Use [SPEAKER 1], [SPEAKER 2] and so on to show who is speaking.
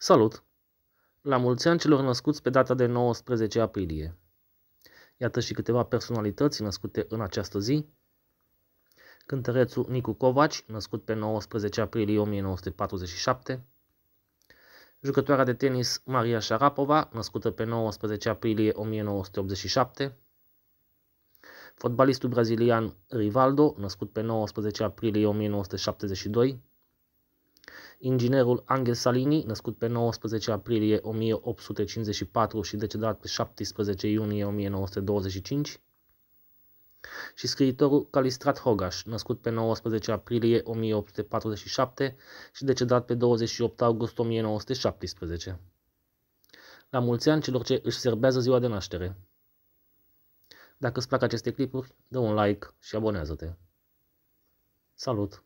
[SPEAKER 1] Salut! La mulți ani celor născuți pe data de 19 aprilie. Iată și câteva personalități născute în această zi. Cântărețul Nicu Covaci, născut pe 19 aprilie 1947. Jucătoarea de tenis Maria Sharapova, născută pe 19 aprilie 1987. Fotbalistul brazilian Rivaldo, născut pe 19 aprilie 1972. Inginerul Angel Salini, născut pe 19 aprilie 1854 și decedat pe 17 iunie 1925. Și scriitorul Calistrat Hogaș, născut pe 19 aprilie 1847 și decedat pe 28 august 1917. La mulți ani celor ce își serbează ziua de naștere. Dacă îți plac aceste clipuri, dă un like și abonează-te. Salut!